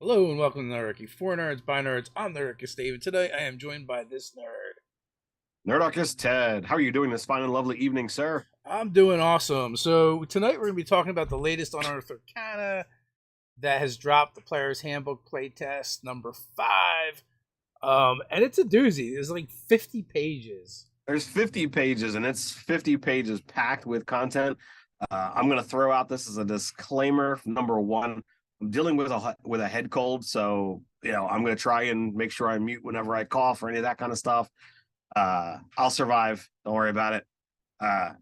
Hello and welcome to Nerdarchy. For nerds, by nerds, I'm Nerdarchy Dave, and today I am joined by this nerd. Nerdarchy Ted, how are you doing this fine and lovely evening, sir? I'm doing awesome. So tonight we're going to be talking about the latest Unearthed Arcana that has dropped, the Player's Handbook Playtest number 5. And it's a doozy. There's like 50 pages. There's 50 pages, and it's 50 pages packed with content. I'm going to throw out this as a disclaimer. Number one, I'm dealing with a head cold, so I'm going to try and make sure I mute whenever I cough or any of that kind of stuff. I'll survive. Don't worry about it.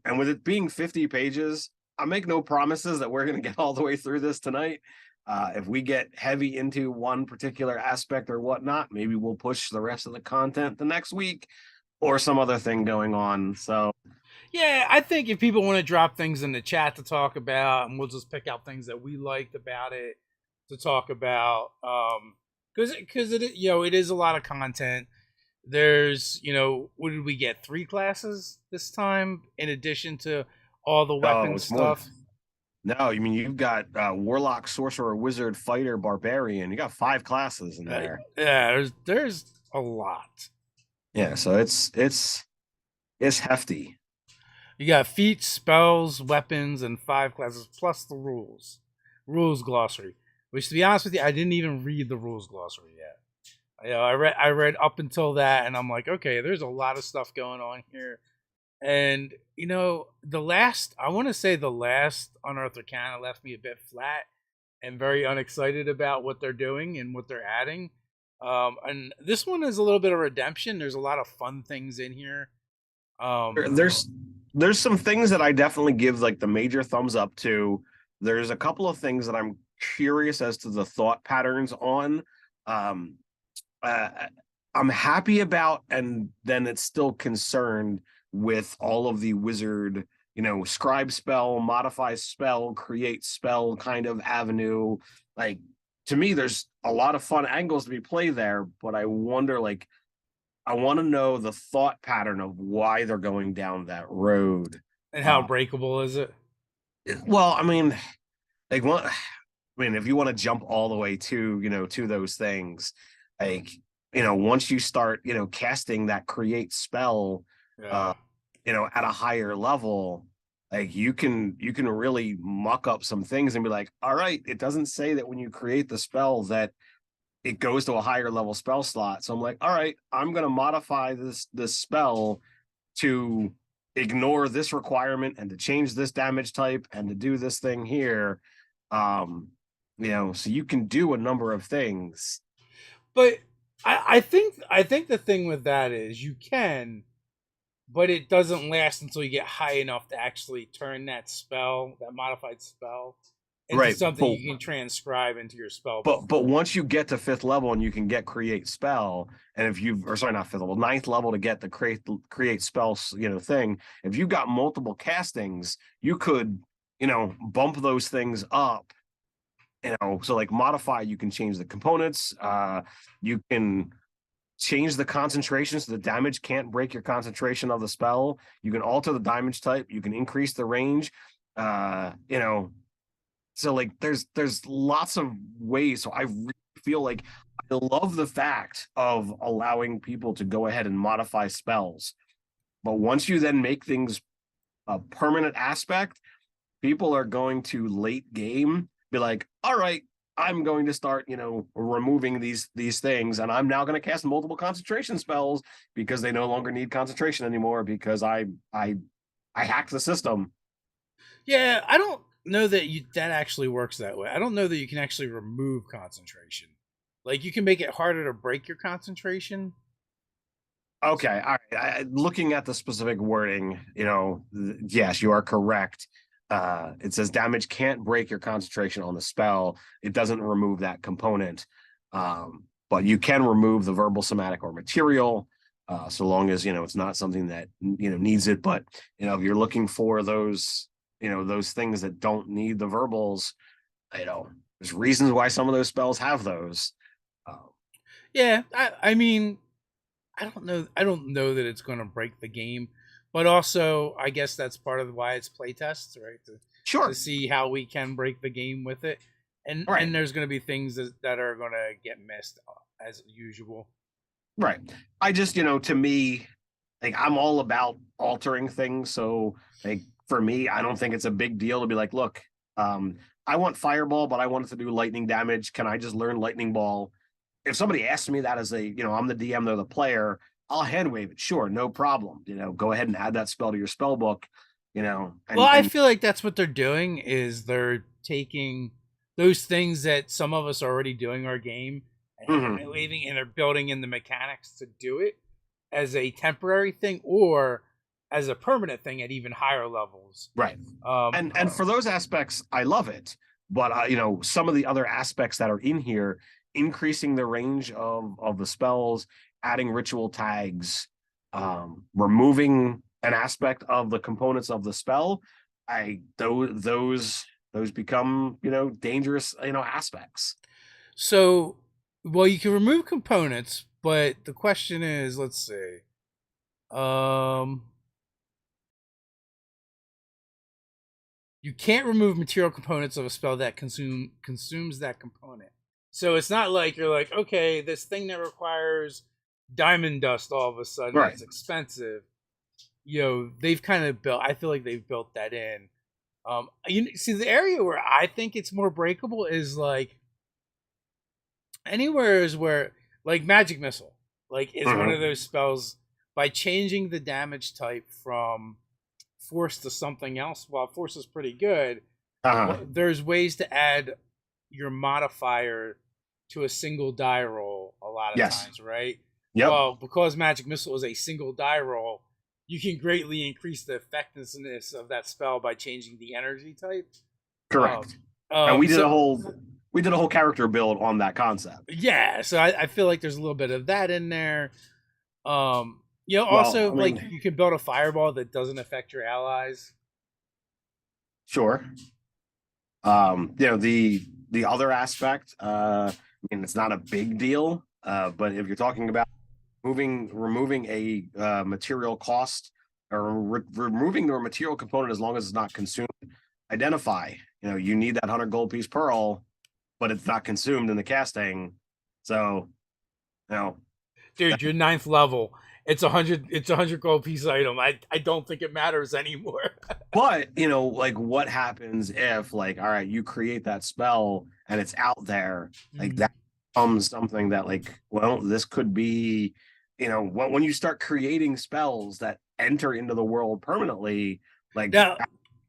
And with it being 50 pages, I make no promises that we're going to get all the way through this tonight. If we get heavy into one particular aspect or whatnot, maybe we'll push the rest of the content the next week or some other thing going on. So, Yeah, I think if people want to drop things in the chat to talk about, and we'll just pick out things that we liked about it to talk about, because it is a lot of content. There's, what did we get? 3 classes this time in addition to all the no, weapon it's more. stuff. No, I mean, you've got Warlock, Sorcerer, Wizard, Fighter, Barbarian. You got 5 classes in there. Yeah, there's a lot. Yeah, so it's hefty. You got feats, spells, weapons, and 5 classes plus the rules glossary. Which, to be honest with you, I didn't even read the rules glossary yet. I read up until that, and I'm like, okay, there's a lot of stuff going on here. And I want to say the last Unearthed Arcana left me a bit flat and very unexcited about what they're doing and what they're adding. And this one is a little bit of redemption. There's a lot of fun things in here. Um, There's some things that I definitely give like the major thumbs up to. There's a couple of things that I'm curious as to the thought patterns on. Um, uh, I'm happy about, and then it's still concerned with all of the wizard, scribe spell, modify spell, create spell kind of avenue. Like, to me, there's a lot of fun angles to be played there, but I wonder, like, I want to know the thought pattern of why they're going down that road. and how Uh, breakable is it? well, I mean, like, if you want to jump all the way to, to those things, like, once you start, casting that create spell, Yeah. uh, at a higher level, like you can really muck up some things and be like, all right, it doesn't say that when you create the spell that it goes to a higher level spell slot. So I'm like, all right, I'm gonna modify this spell to ignore this requirement and to change this damage type and to do this thing here. Um, so you can do a number of things. But I think the thing with that is you can, but it doesn't last until you get high enough to actually turn that spell, that modified spell, into Right. something But you can transcribe into your spell but book. but once you get to 5th level and you can get create spell, and if you or sorry, not 5th level, 9th level to get the create spell, thing, if you got multiple castings, you could, bump those things up. So like modify, you can change the components, you can change the concentration so the damage can't break your concentration of the spell. You can alter the damage type, you can increase the range. So like there's lots of ways. So I really feel like I love the fact of allowing people to go ahead and modify spells. But once you then make things a permanent aspect, people are going to late game be like, all right, I'm going to start, removing these things, and I'm now going to cast multiple concentration spells because they no longer need concentration anymore because I hacked the system. Yeah, I don't know that that actually works that way. I don't know that you can actually remove concentration. Like you can make it harder to break your concentration. Okay, all right. Looking at the specific wording, yes, you are correct. It says damage can't break your concentration on the spell. It doesn't remove that component, but you can remove the verbal, somatic, or material, so long as it's not something that needs it. But if you're looking for those things that don't need the verbals, there's reasons why some of those spells have those. Uh, Yeah, I mean, I don't know. I don't know that it's going to break the game, but also I guess that's part of why it's playtests, right? To sure. see how we can break the game with it. and there's going to be things that are going to get missed as usual. Right. I just, to me, like I'm all about altering things. So like for me, I don't think it's a big deal to be like, look, I want fireball, but I want it to do lightning damage. Can I just learn lightning ball? If somebody asks me that as I'm the DM, they're the player, I'll hand wave it. Sure, no problem. Go ahead and add that spell to your spell book, Well, I feel like that's what they're doing is they're taking those things that some of us are already doing our game and waving, and they're building in the mechanics to do it as a temporary thing or as a permanent thing at even higher levels. Right. And for those aspects, I love it. But some of the other aspects that are in here, increasing the range of the spells, adding ritual tags, removing an aspect of the components of the spell, those become dangerous aspects. So, well, you can remove components, but the question is, let's see. You can't remove material components of a spell that consumes that component. So it's not like you're like, okay, this thing that requires diamond dust all of a sudden it's expensive. They've kind of built. I feel like they've built that in. See, the area where I think it's more breakable is like anywhere is where like magic missile, like is one of those spells by changing the damage type from force to something else. While force is pretty good, there's ways to add your modifier to a single die roll a lot of times, right? Yep. Well, because magic missile is a single die roll, you can greatly increase the effectiveness of that spell by changing the energy type. Correct. And we did a whole character build on that concept. Yeah, so I feel like there's a little bit of that in there. Also like you can build a fireball that doesn't affect your allies. Sure. The other aspect, it's not a big deal, but if you're talking about removing a material cost or removing the material component as long as it's not consumed, identify, you need that 100 gold piece pearl, but it's not consumed in the casting. So, dude, you're 9th level. It's 100 gold piece item. I don't think it matters anymore. But like what happens if all right, you create that spell and it's out there, like that becomes something that this could be, when you start creating spells that enter into the world permanently, now,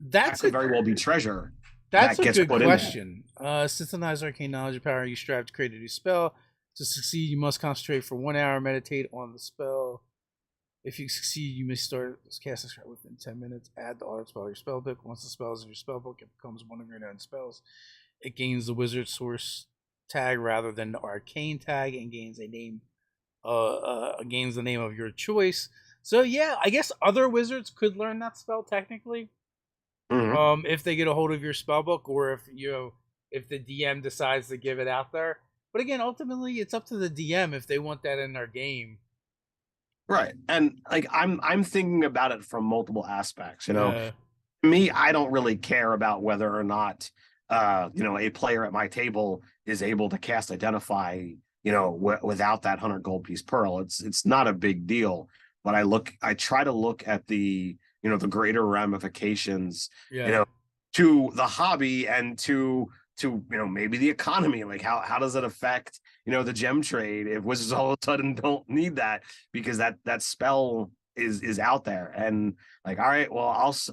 that could very well be treasure. That's a good question. Synthesize arcane knowledge and power. You strive to create a new spell. To succeed, you must concentrate for 1 hour, meditate on the spell. If you succeed, you may start casting spell within 10 minutes. Add the art spell to your spell book. Once the spell is in your spell book, it becomes one of your known spells. It gains the wizard source tag rather than the arcane tag and gains a name. Gains the name of your choice. So yeah, I guess other wizards could learn that spell technically. If they get a hold of your spell book, or if the DM decides to give it out there. But again, ultimately, it's up to the DM if they want that in their game. Right, and I'm thinking about it from multiple aspects. Me, I don't really care about whether or not a player at my table is able to cast Identify, without that 100 gold piece pearl. It's not a big deal. But I try to look at the the greater ramifications, to the hobby and to maybe the economy. Like how does it affect the gem trade if wizards all of a sudden don't need that because that spell is out there, and all right, well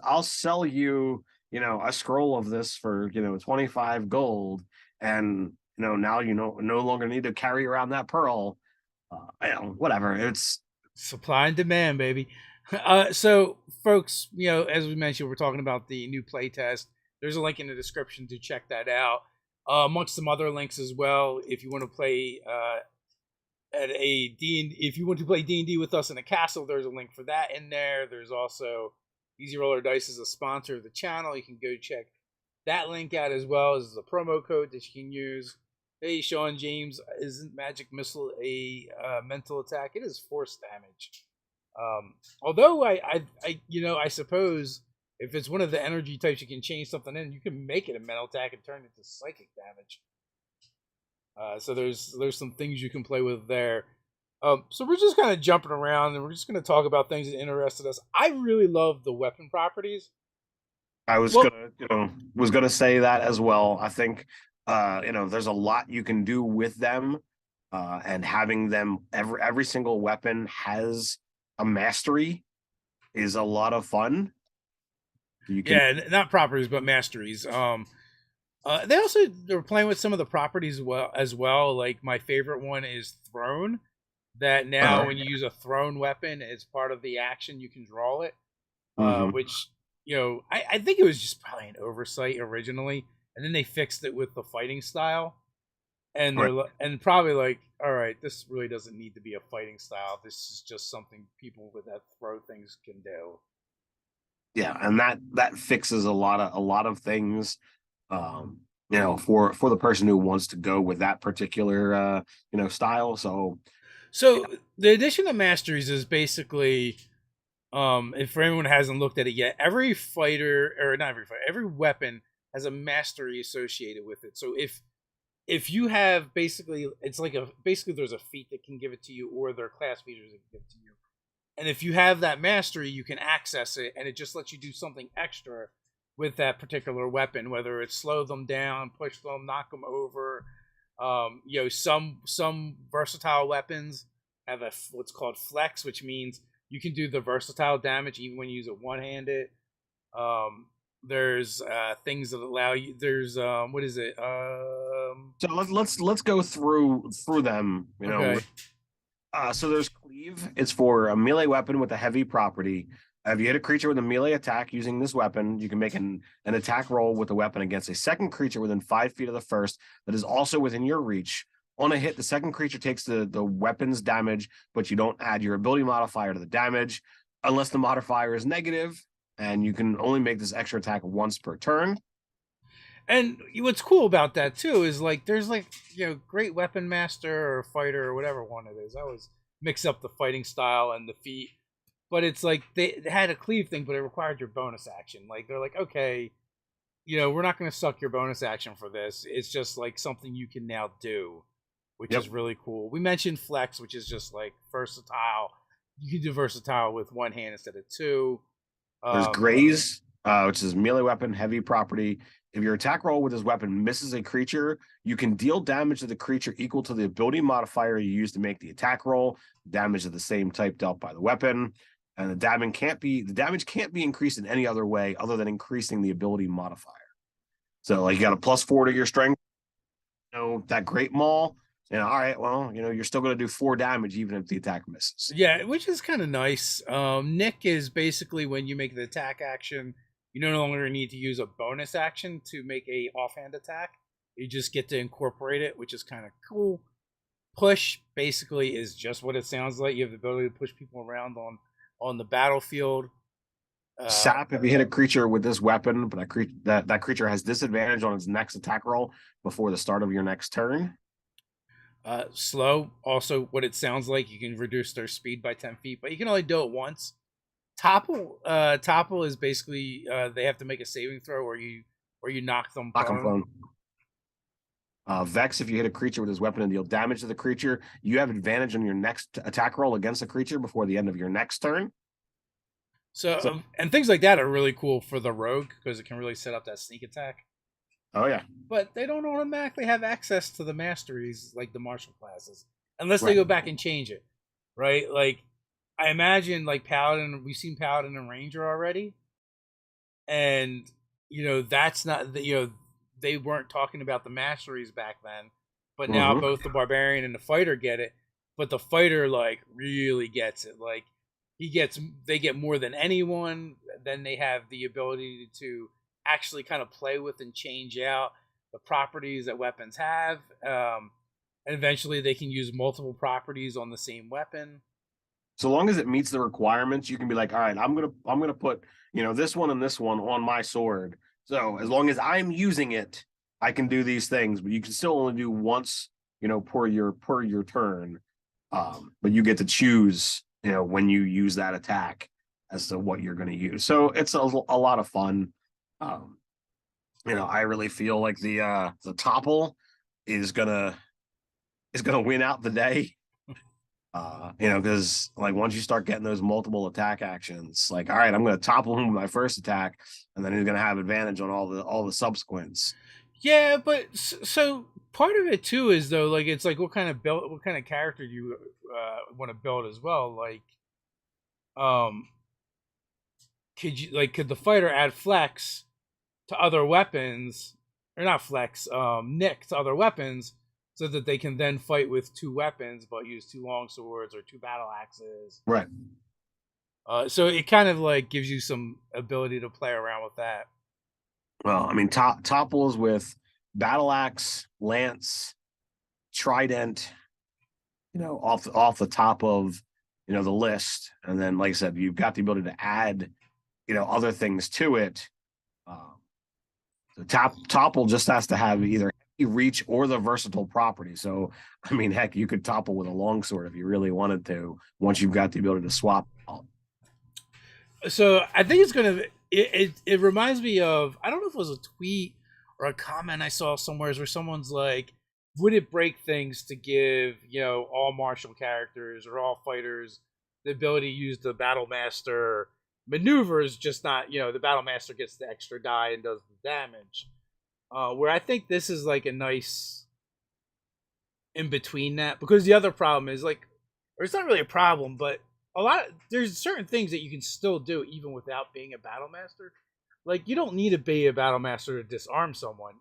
I'll sell you a scroll of this for 25 gold, and now no longer need to carry around that pearl. Whatever, it's supply and demand, baby. So folks, as we mentioned, we're talking about the new playtest. There's a link in the description to check that out. Amongst some other links as well, if you want to play if you want to play D&D with us in a castle, there's a link for that in there. There's also Easy Roller Dice is a sponsor of the channel. You can go check that link out as well as a promo code that you can use. Hey, Sean James, isn't Magic Missile a mental attack? It is force damage. Although I suppose If it's one of the energy types, you can change something in. You can make it a mental attack and turn it into psychic damage. So there's some things you can play with there. So we're just kind of jumping around, and we're just going to talk about things that interested us. I really love the weapon properties. I was Well, gonna say that as well. I think there's a lot you can do with them, and having them every single weapon has a mastery is a lot of fun. You can yeah, not properties, but masteries. They also they're playing with some of the properties as well. Like my favorite one is Throne. That now, when you use a thrown weapon as part of the action, you can draw it. mhm. Which I think it was just probably an oversight originally, and then they fixed it with the fighting style, and Right. and probably like, all right, this really doesn't need to be a fighting style. This is just something people with that throw things can do. Yeah, and that fixes a lot of things. For the person who wants to go with that particular style. So So the addition of masteries is basically, if for anyone who hasn't looked at it yet, every fighter, or not every fighter, every weapon has a mastery associated with it. So if you have basically, it's like basically there's a feat that can give it to you, or there are class features that can give it to you. And if you have that mastery, you can access it, and it just lets you do something extra with that particular weapon, whether it's slow them down, push them, knock them over. Some versatile weapons have what's called flex, which means you can do the versatile damage even when you use it one handed. There's things that allow you. There's what is it? so let's go through them. Okay. So there's cleave. It's for a melee weapon with a heavy property. If you hit a creature with a melee attack using this weapon, you can make an attack roll with the weapon against a second creature within 5 feet of the first that is also within your reach. On a hit, the second creature takes the weapon's damage, but you don't add your ability modifier to the damage unless the modifier is negative, and you can only make this extra attack once per turn. And what's cool about that too is like there's like great weapon master or fighter or whatever one it is. I always mix up the fighting style and the feat, but it's like they had a cleave thing, but it required your bonus action. Like they're like, okay, we're not going to suck your bonus action for this. It's just like something you can now do, which Yep. is really cool. We mentioned flex, which is just like versatile. You can do versatile with one hand instead of two. There's Um, graze, which is melee weapon, heavy property. If your attack roll with this weapon misses a creature, you can deal damage to the creature equal to the ability modifier you use to make the attack roll. Damage of the same type dealt by the weapon, and the damage can't be increased in any other way other than increasing the ability modifier. So, like, you got a +4 to your strength. That great maul. All right, well, you're still going to do 4 damage even if the attack misses. Yeah, which is kind of nice. Nick is basically when you make the attack action, you no longer need to use a bonus action to make a offhand attack. You just get to incorporate it, which is kind of cool. Push basically is just what it sounds like. You have the ability to push people around on the battlefield. Sap, if you hit a creature with this weapon, but that creature has disadvantage on its next attack roll before the start of your next turn. Slow, also what it sounds like. You can reduce their speed by 10 feet, but you can only do it once. Topple is basically they have to make a saving throw, or you knock them prone. Vex, if you hit a creature with his weapon and deal damage to the creature, you have advantage on your next attack roll against the creature before the end of your next turn. So and things like that are really cool for the rogue because it can really set up that sneak attack. Oh yeah, But they don't automatically have access to the masteries like the martial classes unless they right. go back and change it, right? Like I imagine like Paladin, we've seen Paladin and Ranger already, and that's not they weren't talking about the masteries back then, but now Mm-hmm. both the Barbarian and the Fighter get it, but the Fighter like really gets it. Like they get more than anyone. Then they have the ability to actually kind of play with and change out the properties that weapons have. And eventually they can use multiple properties on the same weapon. So long as it meets the requirements, you can be like, all right, I'm gonna put this one and this one on my sword. So as long as I'm using it, I can do these things. But you can still only do once, per your turn. But you get to choose, when you use that attack. as to what you're going to use. So it's a lot of fun. Um, I really feel like the topple is gonna win out the day. Because like once you start getting those multiple attack actions, like all right, I'm gonna topple him with my first attack, and then he's gonna have advantage on all the subsequents. Yeah, but so part of it too is though, like it's like what kind of character do you want to build as well? Like, um, could the fighter add flex to other weapons, or not flex, nick to other weapons, so that they can then fight with two weapons, but use two long swords or two battle axes. Right. So it kind of like gives you some ability to play around with that. Well, I mean, topples with battle axe, lance, trident, off the top of the list, and then like I said, you've got the ability to add other things to it. The topple just has to have either reach or the versatile property. So, I mean, heck, you could topple with a longsword if you really wanted to. Once you've got the ability to swap. So I think it's gonna. It reminds me of, I don't know if it was a tweet or a comment I saw somewhere where someone's like, would it break things to give all martial characters or all fighters the ability to use the battle master maneuvers, just not the battle master gets the extra die and does the damage. Where I think this is like a nice in between that, because the other problem is like, or it's not really a problem, but there's certain things that you can still do even without being a battle master. Like you don't need to be a battle master to disarm someone.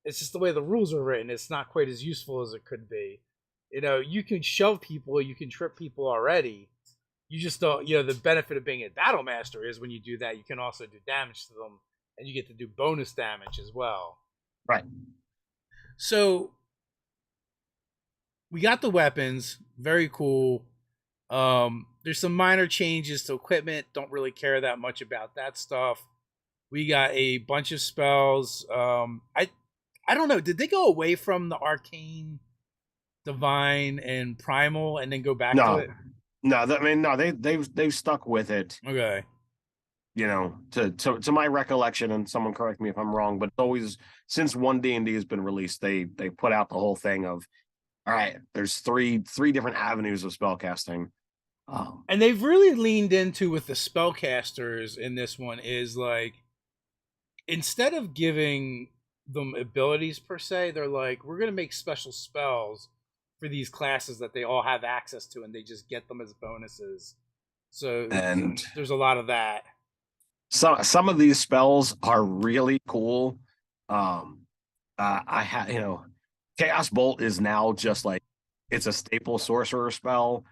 It's just the way the rules are written. It's not quite as useful as it could be. You can shove people, you can trip people already. You just don't. The benefit of being a battle master is when you do that, you can also do damage to them, and you get to do bonus damage as well. Right. So we got the weapons, very cool. There's some minor changes to equipment. Don't really care that much about that stuff. We got a bunch of spells. I don't know. Did they go away from the arcane, divine, and primal, and then go back to it? No, they've stuck with it. Okay. To my recollection, and someone correct me if I'm wrong, but always since 1D&D has been released, they put out the whole thing of, all right, there's three different avenues of spellcasting. And they've really leaned into with the spellcasters in this one is like, instead of giving them abilities per se, they're like, we're going to make special spells for these classes that they all have access to, and they just get them as bonuses. So and there's a lot of that. Some of these spells are really cool. I had Chaos Bolt is now just like, it's a staple sorcerer spell.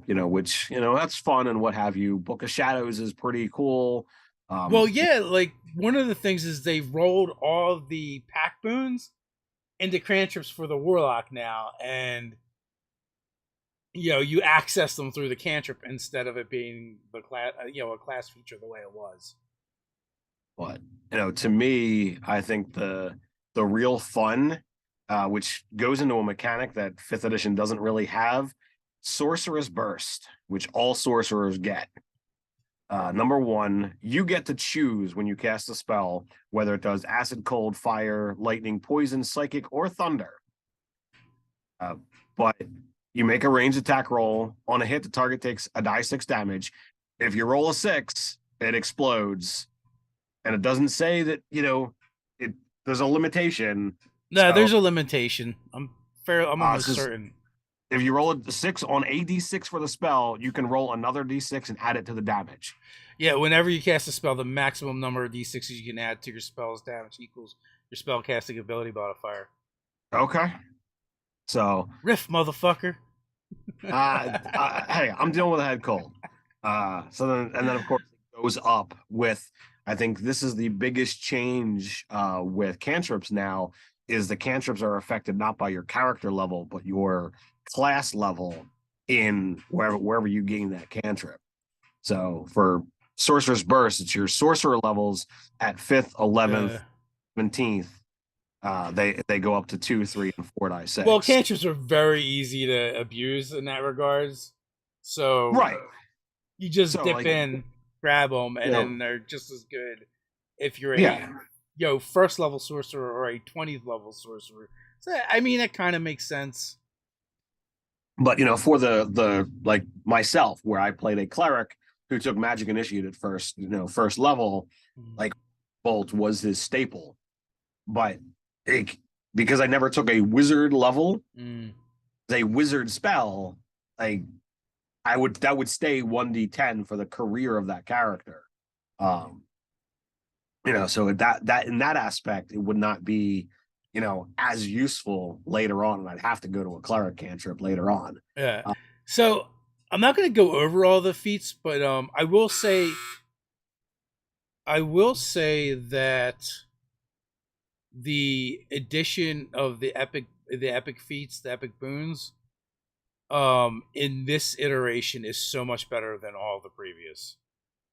Which that's fun and what have you. Book of Shadows is pretty cool. Well, yeah, like one of the things is they rolled all the pack boons into cantrips for the Warlock now, and you access them through the cantrip instead of it being the class, a class feature the way it was. But to me, I think the real fun, which goes into a mechanic that 5th edition doesn't really have, Sorcerer's Burst, which all sorcerers get. Number one, you get to choose when you cast a spell whether it does acid, cold, fire, lightning, poison, psychic, or thunder. But you make a ranged attack roll. On a hit, the target takes a die 6 damage. If you roll a 6, it explodes. And it doesn't say that, there's a limitation. No, so, there's a limitation. I'm almost certain. If you roll a 6 on a d6 for the spell, you can roll another d6 and add it to the damage. Yeah, whenever you cast a spell, the maximum number of d6s you can add to your spell's damage equals your spell casting ability modifier. Okay. So riff, motherfucker. Hey, I'm dealing with a head cold. Then of course it goes up with, I think this is the biggest change with cantrips now, is the cantrips are affected not by your character level, but your class level in wherever you gain that cantrip. So for Sorcerer's Burst, it's your sorcerer levels at 5th, 11th, 17th. They go up to 2, 3, and 4 die 6. Well, cantrips are very easy to abuse in that regards. So right, you just dip in. grab them, You and know, then they're just as good if you're a yeah, first level sorcerer or a 20th level sorcerer. So I mean, that kind of makes sense. but for the like myself, where I played a cleric who took magic initiate at first, first level, like bolt was his staple. But it, because I never took a wizard level, Mm. a wizard spell, like I would that would stay 1d10 for the career of that character. Um, so that in that aspect, it would not be, as useful later on, and I'd have to go to a cleric cantrip later on. Yeah. So I'm not going to go over all the feats, but I will say that the addition of the epic feats, the epic boons, in this iteration is so much better than all the previous.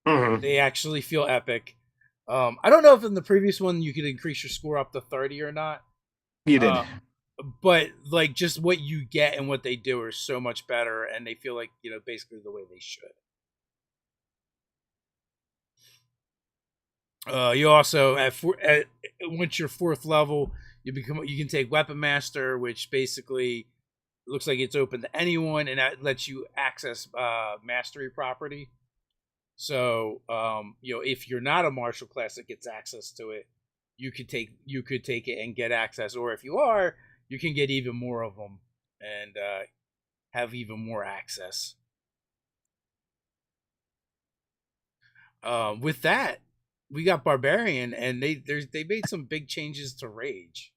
Mm-hmm. They actually feel epic. I don't know if in the previous one you could increase your score up to 30 or not. You did. Uh, but like just what you get and what they do are so much better, and they feel like basically the way they should. You also once you're fourth level, you can take weapon master, which basically looks like it's open to anyone, and that lets you access mastery property. So if you're not a martial class that gets access to it, you could take it and get access, or if you are, you can get even more of them and have even more access. With that, we got Barbarian, and they made some big changes to Rage,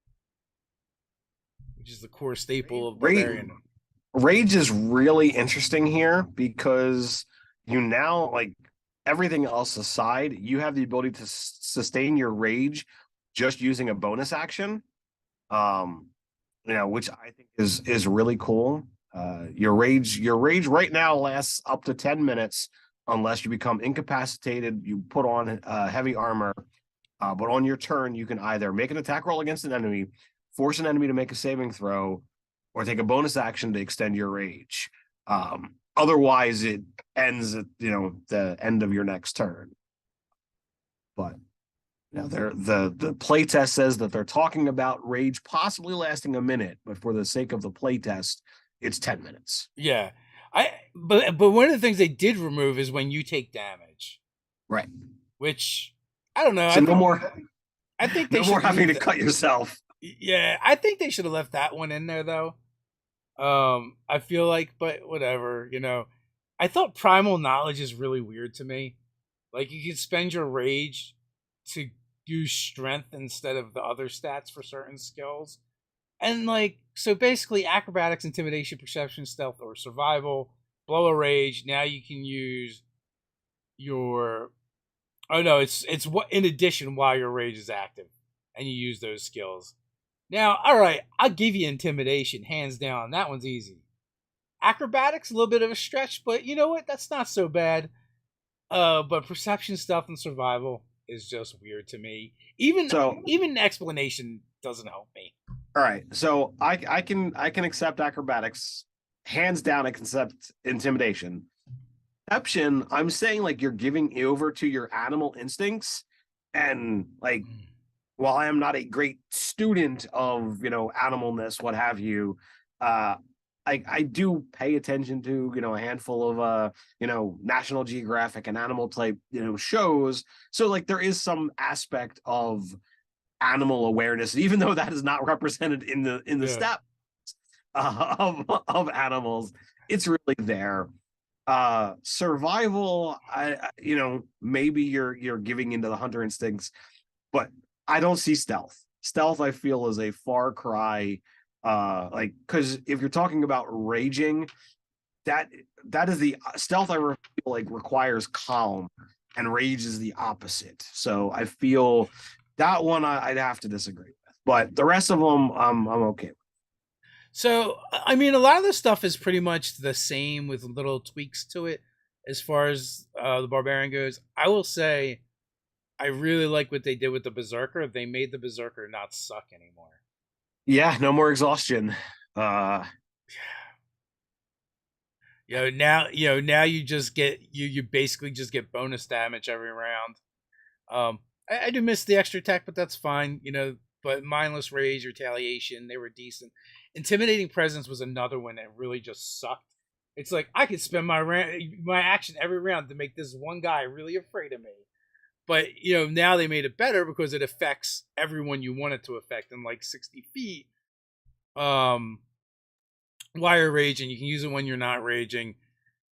which is the core staple of Barbarian. Rage is really interesting here because you now, like, everything else aside, you have the ability to sustain your rage just using a bonus action. Um, which I think is really cool. Your rage right now lasts up to 10 minutes unless you become incapacitated. You put on heavy armor, but on your turn, you can either make an attack roll against an enemy, force an enemy to make a saving throw, or take a bonus action to extend your rage. Otherwise, it ends at the end of your next turn. But the playtest says that they're talking about rage possibly lasting a minute, but for the sake of the playtest, it's 10 minutes. Yeah, but one of the things they did remove is when you take damage, Right. which I don't know. So no more I think they no more should having to leave. cut yourself. Yeah, I think they should have left that one in there though. I feel like, but whatever. I thought primal knowledge is really weird to me. Like you could spend your rage to use strength instead of the other stats for certain skills. And like so basically acrobatics, intimidation, perception, stealth, or survival, blow a rage. Now you can use your oh no, it's what in addition while your rage is active. And you use those skills. Now, alright, I'll give you intimidation, hands down. That one's easy. Acrobatics, a little bit of a stretch, but you know what? That's not so bad. But perception stuff and survival is just weird to me. Even explanation doesn't help me. All right, so I can accept acrobatics, hands down. I can accept intimidation. Perception, I'm saying like you're giving over to your animal instincts, and like while I am not a great student of animalness, what have you, uh, I do pay attention to a handful of National Geographic and animal type shows. So like there is some aspect of animal awareness, even though that is not represented in the Yeah. stat of animals. It's really there. Survival, maybe you're giving into the hunter instincts, but I don't see stealth. Stealth, I feel, is a far cry. Like, because if you're talking about raging, that is the stealth. I feel like requires calm, and rage is the opposite. So I feel that one I'd have to disagree with, but the rest of them, I'm okay with. So, I mean, a lot of the stuff is pretty much the same with little tweaks to it as far as the Barbarian goes. I will say, I really like what they did with the Berserker. They made the Berserker not suck anymore. Yeah, no more exhaustion. Uh, Now you just get you basically just get bonus damage every round. I do miss the extra attack, but that's fine. But mindless rage, retaliation, they were decent. Intimidating presence was another one that really just sucked. It's like I could spend my action every round to make this one guy really afraid of me. But now they made it better because it affects everyone you want it to affect in like 60 feet. While you're raging, you can use it when you're not raging.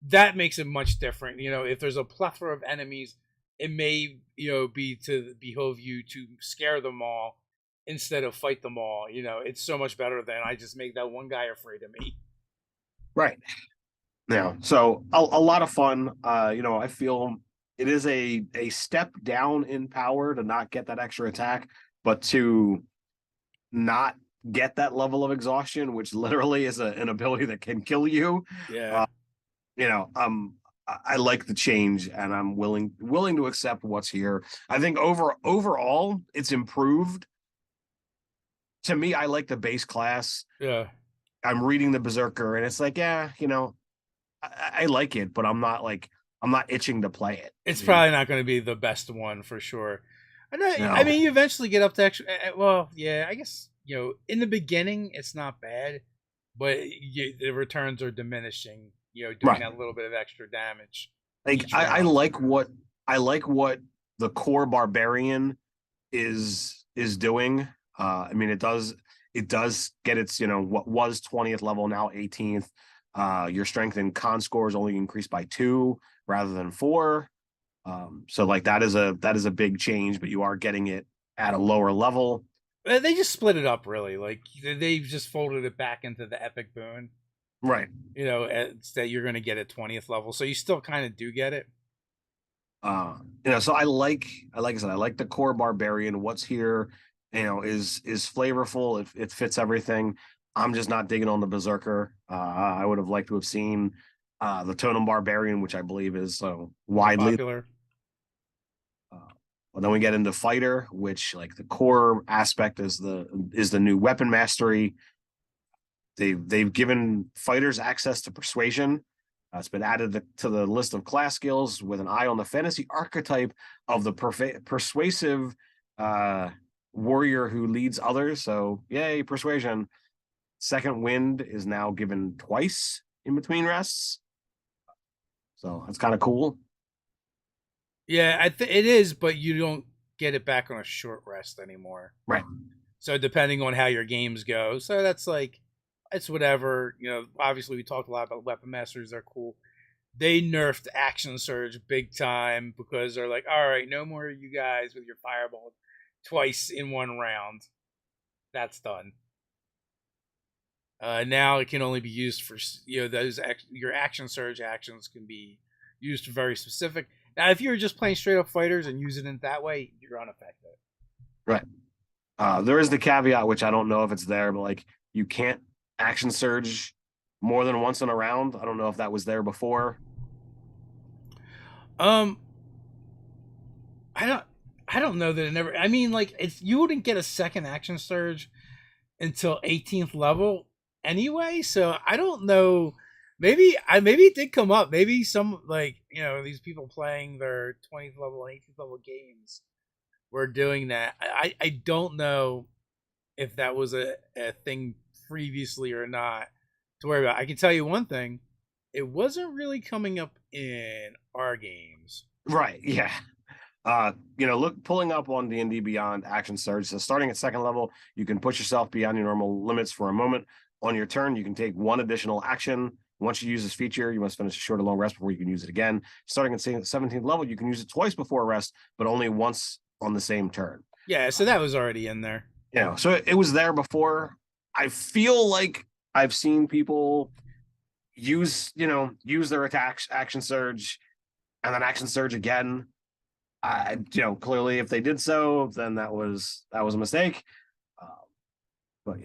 That makes it much different. If there's a plethora of enemies, it may be to behove you to scare them all instead of fight them all. It's so much better than I just make that one guy afraid of me. Right. Yeah. So a lot of fun. I feel it is a step down in power to not get that extra attack, but to not get that level of exhaustion, which literally is an ability that can kill you. Yeah. I like the change, and I'm willing to accept what's here. I think overall it's improved. To me, I like the base class. Yeah. I'm reading the Berserker, and it's like, I like it, but I'm not itching to play it. It's probably not going to be the best one for sure. No. I mean, you eventually get up to extra. Well, yeah, I guess in the beginning it's not bad, but the returns are diminishing. Doing that little bit of extra damage. Like I like what the core Barbarian is doing. I mean, it does get its what was 20th level, now 18th. Your strength and con score is only increased by 2 rather than 4. So like that is a big change, but you are getting it at a lower level. They just split it up, really. Like they've just folded it back into the epic boon, right? That you're going to get at 20th level, so you still kind of do get it. So I like I said, I like the core Barbarian. What's here, is flavorful. It fits everything. I'm just not digging on the Berserker. I would have liked to have seen the Totem Barbarian, which I believe is so widely popular. Well, then we get into Fighter, which like the core aspect is the new weapon mastery. They've given fighters access to persuasion. It's been added to the list of class skills with an eye on the fantasy archetype of the persuasive warrior who leads others. So yay, persuasion. Second wind is now given twice in between rests. So that's kind of cool. Yeah, it is, but you don't get it back on a short rest anymore. Right. So depending on how your games go, so that's like, it's whatever. Obviously we talked a lot about weapon masters. They're cool. They nerfed action surge big time because they're like, all right, no more you guys with your fireball twice in one round. That's done. Now it can only be used for your action surge actions can be used for very specific. Now, if you're just playing straight up fighters and using it that way, you're unaffected. Right. There is the caveat, which I don't know if it's there, but like you can't action surge more than once in a round. I don't know if that was there before. I don't know that it never. I mean, like you wouldn't get a second action surge until 18th level anyway. So I don't know. Maybe it did come up. Maybe some these people playing their 20th level and 18th level games were doing that. I don't know if that was a thing previously or not to worry about. I can tell you one thing: it wasn't really coming up in our games. Right. Yeah. Pulling up on D&D Beyond action surge. So starting at second level, you can push yourself beyond your normal limits for a moment. On your turn, you can take one additional action. Once you use this feature, you must finish a short or long rest before you can use it again. Starting at 17th level, you can use it twice before a rest, but only once on the same turn. Yeah, so that was already in there. So it was there before. I feel like I've seen people use their action surge and then action surge again. Clearly if they did so, then that was a mistake. But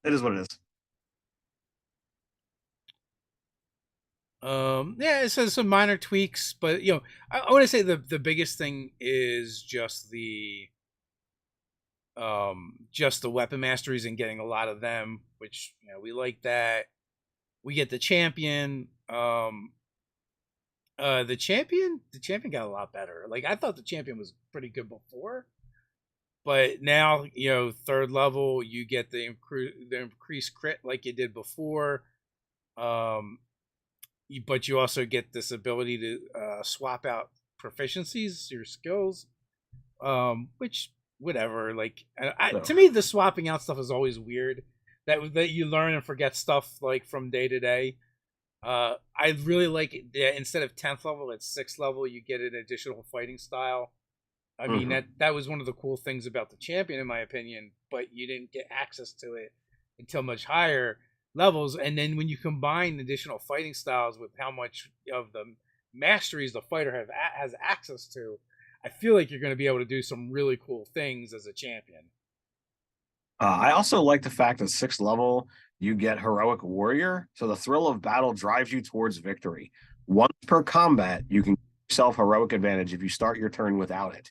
it is what it is. Yeah, so some minor tweaks, but I want to say the biggest thing is just the weapon masteries and getting a lot of them, which we like that. We get the champion. The champion got a lot better. Like I thought the champion was pretty good before, but now third level you get the increased crit like you did before. Um, but you also get this ability to swap out proficiencies, your skills, which whatever. Like to me, the swapping out stuff is always weird. That you learn and forget stuff like from day to day. I really like it. Yeah, instead of 10th level, at 6th level, you get an additional fighting style. I mean that was one of the cool things about the champion, in my opinion. But you didn't get access to it until much higher levels. And then when you combine additional fighting styles with how much of the masteries the fighter has access to, I feel like you're going to be able to do some really cool things as a champion. I also like the fact that 6th level, you get Heroic Warrior. So the thrill of battle drives you towards victory. Once per combat, you can give yourself heroic advantage if you start your turn without it.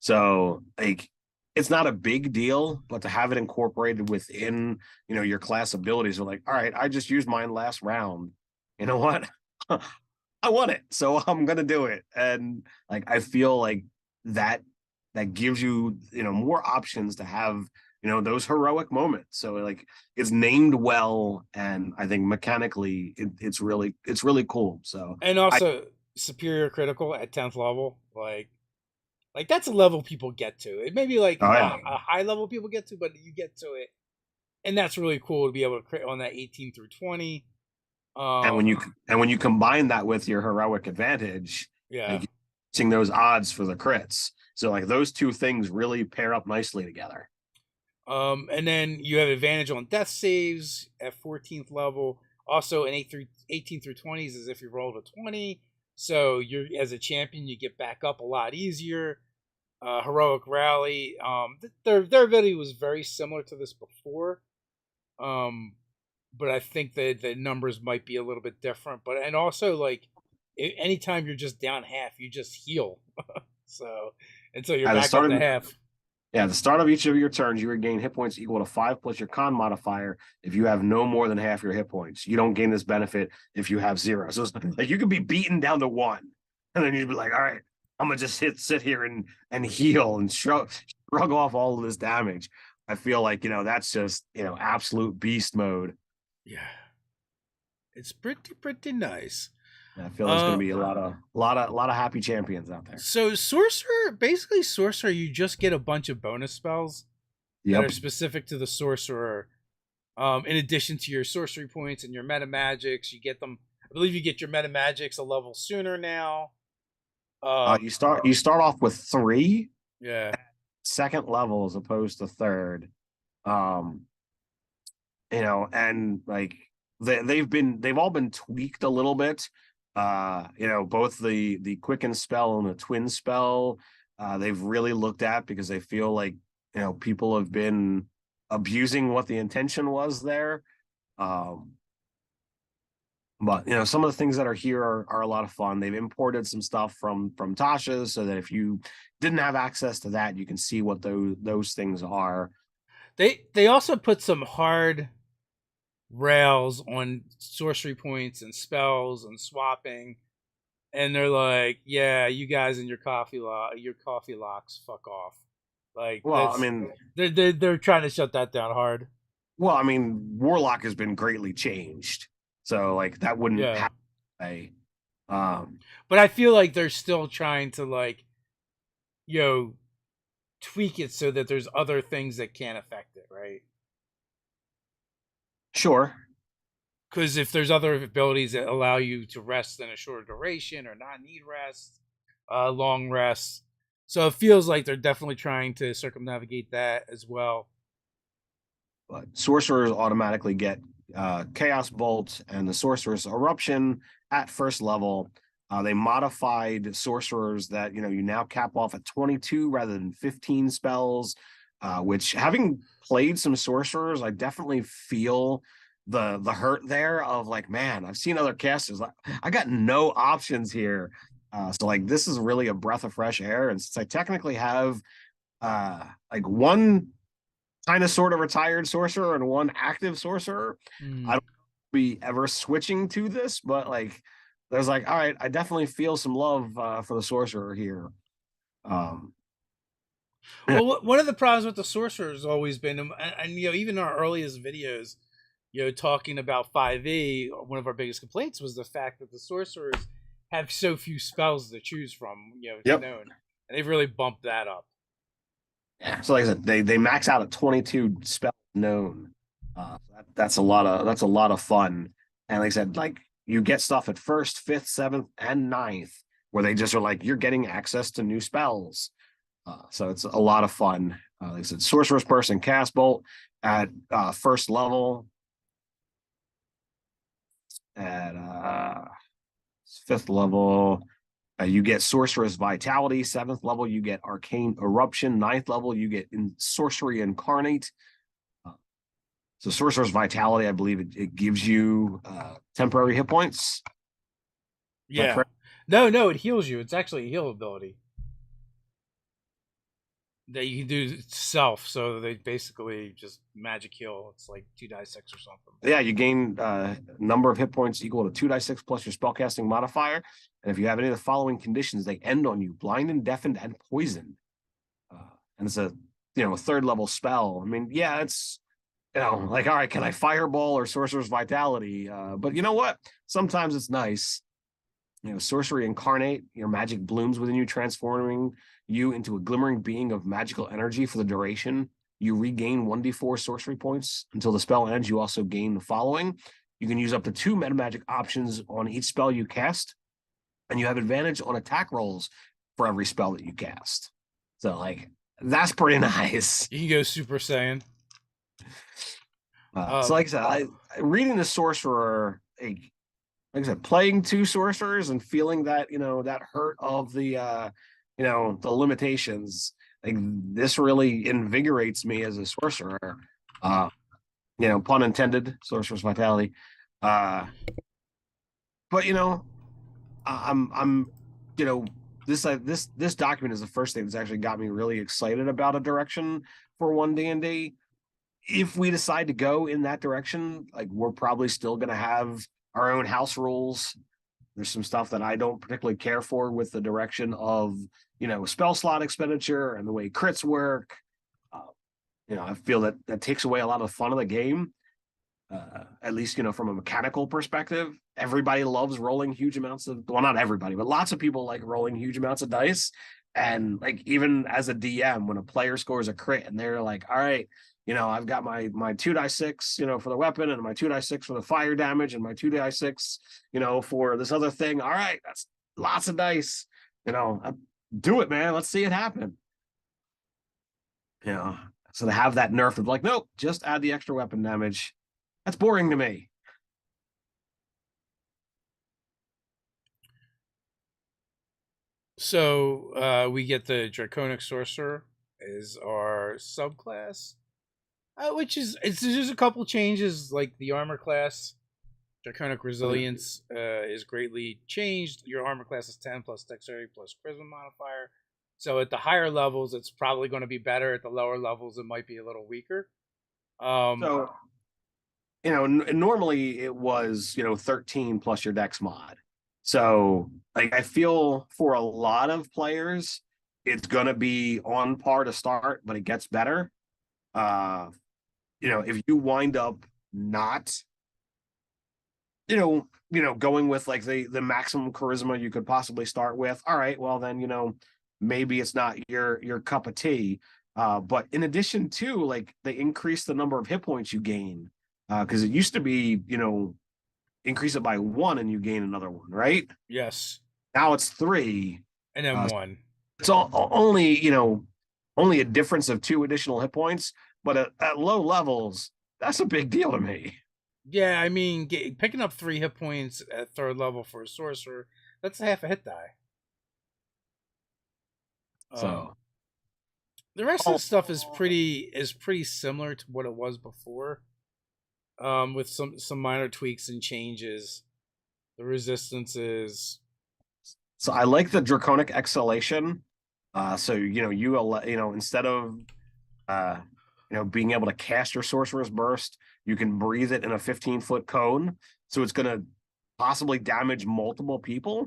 So, like, it's not a big deal, but to have it incorporated within, your class abilities, are like, all right, I just used mine last round. You know what? I want it, so I'm gonna do it. And like, I feel like that gives you, more options to have those heroic moments. So like it's named well, and I think mechanically it's really cool. So And also superior critical at 10th level, like that's a level people get to. It may be like oh yeah. a high level people get to, but you get to it, and that's really cool to be able to crit on that 18 through 20. And when you combine that with your heroic advantage, Yeah. like using those odds for the crits. So like those two things really pair up nicely together. And then you have advantage on death saves at 14th level. Also, in 18 through 20s is if you rolled a 20. So you're as a champion, you get back up a lot easier. Heroic rally. Their ability was very similar to this before. Um, but I think that the numbers might be a little bit different. But and also like anytime you're just down half, you just heal. So until you're At the back up start to of half. Yeah, at the start of each of your turns, you regain hit points equal to 5 plus your con modifier if you have no more than half your hit points. You don't gain this benefit if you have 0. So it's like you could be beaten down to 1, and then you'd be like, all right, I'm gonna just sit here and heal and shrug off all of this damage. I feel like that's just absolute beast mode. Yeah, it's pretty nice. I feel there's going Uh, to be a lot of happy champions out there. so sorcerer, you just get a bunch of bonus spells that are Yep. specific to the sorcerer. In addition to your sorcery points and your meta magics, you get them. I believe you get your meta magics a level sooner now. You start off with 3 Yeah, second level as opposed to third. Um, and like they've all been tweaked a little bit. Both the quicken spell and the twin spell, they've really looked at because they feel like people have been abusing what the intention was there. But some of the things that are here are a lot of fun. They've imported some stuff from Tasha's so that if you didn't have access to that, you can see what those things are. they also put some hard rails on sorcery points and spells and swapping, and they're like, yeah, you guys and your coffee locks, fuck off. Like Well, I that's mean, they're trying to shut that down hard. Warlock has been greatly changed, so like that wouldn't Yeah, happen. Um, but I feel like they're still trying to like you know tweak it so that there's other things that can't affect it, right? sure. Because if there's other abilities that allow you to rest in a shorter duration or not need rest, long rest, so it feels like they're definitely trying to circumnavigate that as well. But sorcerers automatically get Chaos Bolt and the Sorcerer's Eruption at first level. They modified sorcerers that you now cap off at 22 rather than 15 spells. Which, having played some sorcerers, I definitely feel the hurt there of like, man, I've seen other casters. I got no options here. So like this is really a breath of fresh air. And since I technically have like one kind of sort of retired sorcerer and one active sorcerer, I Mm. don't be ever switching to this, but like there's like, all right, I definitely feel some love for the sorcerer here. Um, Well, one of the problems with the sorcerer has always been, and even our earliest videos, talking about 5e, one of our biggest complaints was the fact that the sorcerers have so few spells to choose from. It's yep. known, and they've really bumped that up. Yeah. So like I said, they max out at 22 spells known. That's a lot of fun. And like I said, like you get stuff at first, fifth, seventh, and ninth, where they just are like, you're getting access to new spells. So it's a lot of fun. Like I said, Sorcerer's Burst and Cast Bolt at first level. At fifth level, you get Sorcerer's Vitality. Seventh level, you get Arcane Eruption. Ninth level, you get Sorcery Incarnate. So Sorcerer's Vitality, I believe it gives you temporary hit points. Yeah. No, it heals you. It's actually a heal ability that you can do self. So they basically just magic heal. It's like 2d6 or something. Yeah, you gain number of hit points equal to 2d6 plus your spellcasting modifier. And if you have any of the following conditions, they end on you: blind, deafened, and poisoned. And it's a third level spell. I mean, yeah, it's like, all right, can I fireball or Sorcerer's Vitality? But you know what? Sometimes it's nice. Sorcery Incarnate, your magic blooms within you, transforming you into a glimmering being of magical energy for the duration. You regain 1d4 sorcery points until the spell ends. You also gain the following. You can use up to 2 meta magic options on each spell you cast, and you have advantage on attack rolls for every spell that you cast. So, like, that's pretty nice. You can go Super Saiyan. So, like I said, reading the Sorcerer, like I said, playing 2 sorcerers and feeling that that hurt of the the limitations, like this really invigorates me as a sorcerer. Pun intended, Sorcerer's Vitality. But I'm this document is the first thing that's actually got me really excited about a direction for 1D&D. If we decide to go in that direction, like we're probably still going to have our own house rules. There's some stuff that I don't particularly care for with the direction of spell slot expenditure and the way crits work. I feel that takes away a lot of the fun of the game. At least from a mechanical perspective, everybody loves rolling huge amounts of, well, not everybody, but lots of people like rolling huge amounts of dice. And like even as a DM, when a player scores a crit and they're like, all right, I've got my 2d6, for the weapon, and my 2d6 for the fire damage, and my 2d6, for this other thing. All right, that's lots of dice. Do it, man. Let's see it happen. So to have that nerf of like, nope, just add the extra weapon damage. That's boring to me. So we get the Draconic Sorcerer is our subclass. Which is there's a couple changes, like the armor class, Draconic Resilience is greatly changed. Your armor class is 10 plus Dexterity plus Charisma modifier. So at the higher levels, it's probably going to be better. At the lower levels, it might be a little weaker. So, normally it was 13 plus your Dex mod. So, like, I feel for a lot of players, it's going to be on par to start, but it gets better. If you wind up not, going with like the maximum charisma you could possibly start with, all right, well then, maybe it's not your cup of tea. But in addition to, like, they increase the number of hit points you gain, because it used to be, increase it by 1 and you gain another one, right? Yes. Now it's 3. And then 1. It's only a difference of 2 additional hit points. But at low levels, that's a big deal to me. Yeah, I mean, picking up 3 hit points at 3rd level for a sorcerer, that's half a hit die. So the rest of the stuff is pretty similar to what it was before, with some minor tweaks and changes. The resistances. So I like the Draconic Exhalation. So you instead of being able to cast your Sorcerer's Burst, You can breathe it in a 15-foot cone, so it's going to possibly damage multiple people.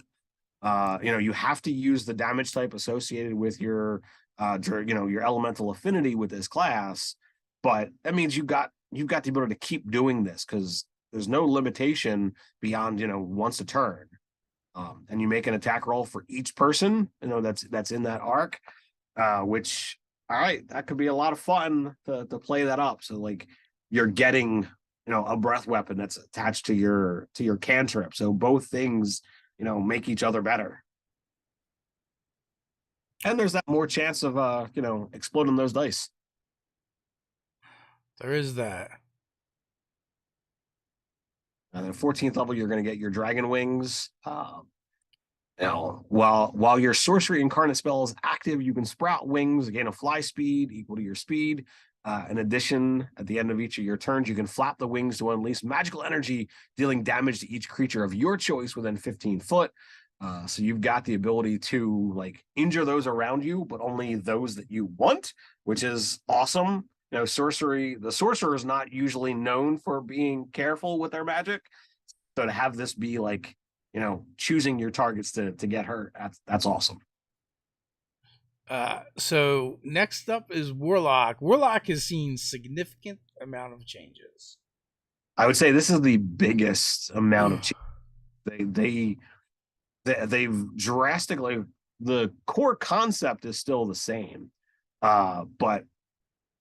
You have to use the damage type associated with your your elemental affinity with this class, but that means you've got the ability to keep doing this because there's no limitation beyond once a turn. And you make an attack roll for each person that's in that arc, which, all right, that could be a lot of fun to play that up. So like you're getting a breath weapon that's attached to your cantrip, so both things make each other better. And there's that more chance of exploding those dice. There is that. And then 14th level, you're going to get your dragon wings. While your sorcery incarnate spell is active, you can sprout wings, gain a fly speed equal to your speed. In addition, at the end of each of your turns, you can flap the wings to unleash magical energy, dealing damage to each creature of your choice within 15 foot. So you've got the ability to like injure those around you, but only those that you want, which is awesome. The sorcerer is not usually known for being careful with their magic. So to have this be like, choosing your targets to get hurt, that's awesome. So next up is Warlock. Warlock has seen significant amount of changes. I would say this is the biggest amount of change. They've drastically, the core concept is still the same, but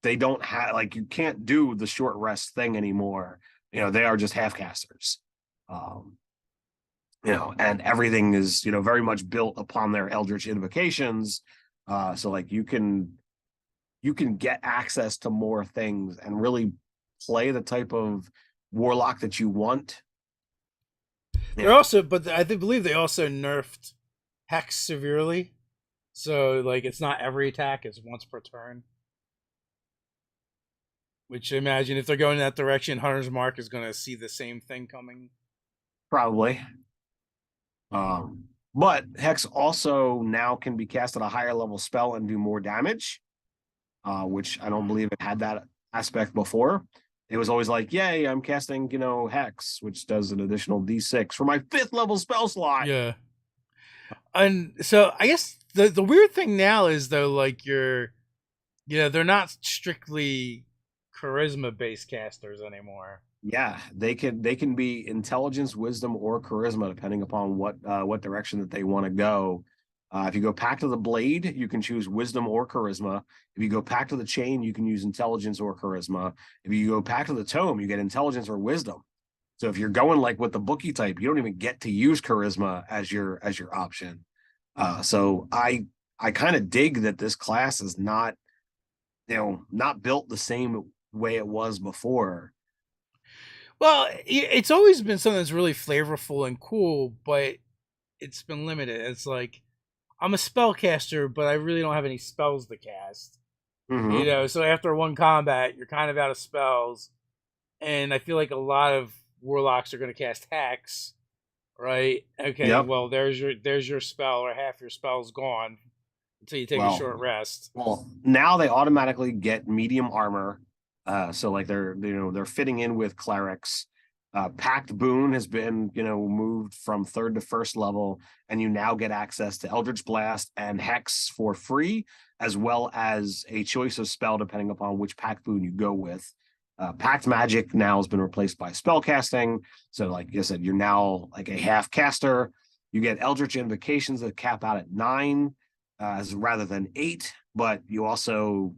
they don't have, like, you can't do the short rest thing anymore. They are just half casters. And everything is very much built upon their eldritch invocations. So like you can get access to more things and really play the type of warlock that you want. They're also, but I believe they also nerfed Hex severely. So like it's not every attack, it's once per turn. Which, imagine if they're going in that direction, Hunter's Mark is going to see the same thing coming. Probably. But Hex also now can be cast at a higher level spell and do more damage, which I don't believe it had that aspect before. It was always like, yay, I'm casting, Hex, which does an additional D6 for my 5th level spell slot. Yeah. And so I guess the weird thing now is, though, like they're not strictly charisma based casters anymore. Yeah, they can be intelligence, wisdom, or charisma, depending upon what direction that they want to go. If you go Pact of the Blade, you can choose wisdom or charisma. If you go Pact of the Chain, you can use intelligence or charisma. If you go Pact of the Tome, you get intelligence or wisdom. So if you're going like with the bookie type, you don't even get to use charisma as your option. So I kind of dig that this class is not built the same way it was before. Well, it's always been something that's really flavorful and cool, but it's been limited. It's like, I'm a spellcaster, but I really don't have any spells to cast. Mm-hmm. So after one combat, you're kind of out of spells. And I feel like a lot of warlocks are going to cast Hex, right? Okay, Yep. well, there's your spell, or half your spell's gone until you take a short rest. Well, now they automatically get medium armor. So like they're fitting in with clerics. Pact Boon has been moved from 3rd to 1st level, and you now get access to Eldritch Blast and Hex for free, as well as a choice of spell depending upon which Pact Boon you go with. Pact Magic now has been replaced by spellcasting. So like I said, you're now like a half caster. You get Eldritch Invocations that cap out at 9 rather than 8, but you also,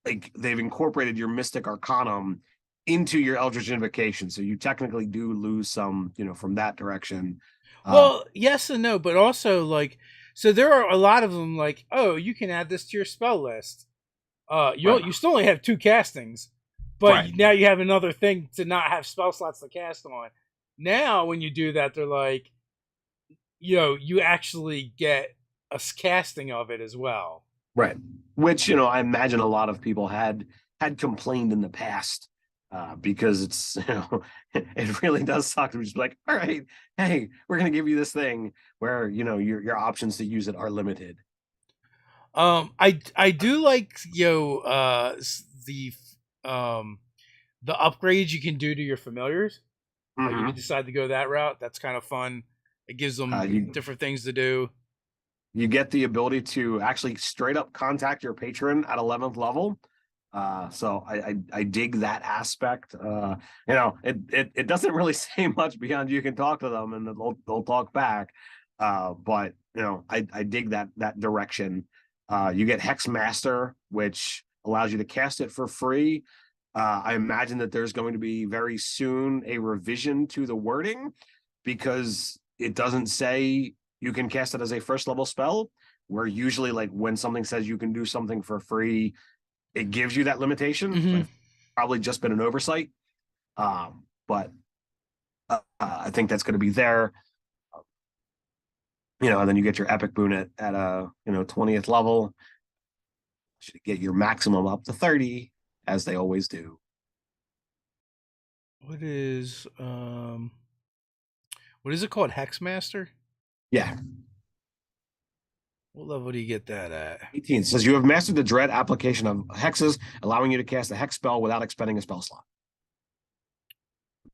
like, they've incorporated your Mystic Arcanum into your Eldritch Invocation, so you technically do lose some, from that direction. Well, yes and no, but also like, so there are a lot of them like, oh, you can add this to your spell list. You still only have 2 castings, but now you have another thing to not have spell slots to cast on. Now, when you do that, they're like, you actually get a casting of it as well. Right. Which, I imagine a lot of people had complained in the past, because it's, it really does suck to just be like, all right, hey, we're going to give you this thing where, your options to use it are limited. I do like, the the upgrades you can do to your familiars. Like if you Mhm. decide to go that route, that's kind of fun. It gives them different things to do. You get the ability to actually straight up contact your patron at 11th level. So I dig that aspect. It doesn't really say much beyond you can talk to them and they'll talk back. But I dig that direction. You get Hex Master, which allows you to cast it for free. I imagine that there's going to be very soon a revision to the wording because it doesn't say you can cast it as a first level spell, where usually like when something says you can do something for free, it gives you that limitation. So I've probably just been an oversight. But I think that's going to be there. And then you get your epic boon at 20th level. Should get your maximum up to 30, as they always do. What is it called? Hexmaster? Yeah. What level do you get that at? 18 says you have mastered the dread application of hexes, allowing you to cast a hex spell without expending a spell slot.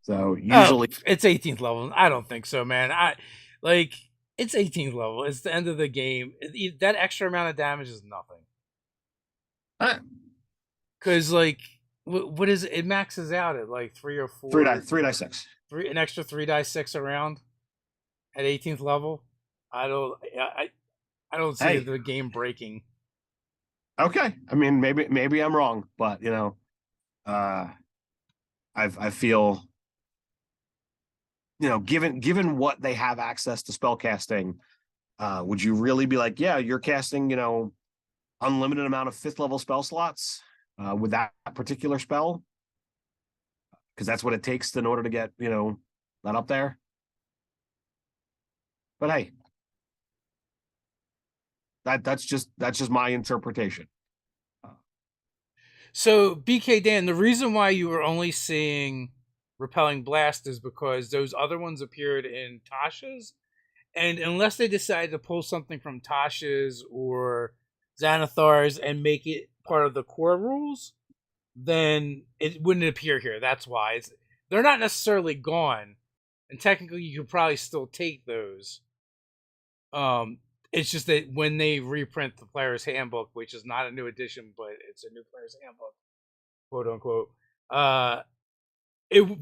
So usually it's 18th level. I don't think so, man. It's 18th level. It's the end of the game. That extra amount of damage is nothing. Because what is it? It maxes out at like 3 or 4. 3 die 6. An extra 3 die 6 around at 18th level. I don't see the game breaking. Okay, I mean maybe I'm wrong, but I feel given what they have access to spell casting, would you really be like, yeah, you're casting unlimited amount of 5th level spell slots with that particular spell? Because that's what it takes in order to get that up there. But hey, that's just my interpretation. So BK Dan, the reason why you were only seeing Repelling Blast is because those other ones appeared in Tasha's, and unless they decide to pull something from Tasha's or Xanathar's and make it part of the core rules, then it wouldn't appear here. That's why they're not necessarily gone, and technically you could probably still take those. It's just that when they reprint the player's handbook, which is not a new edition, but it's a new player's handbook, quote unquote,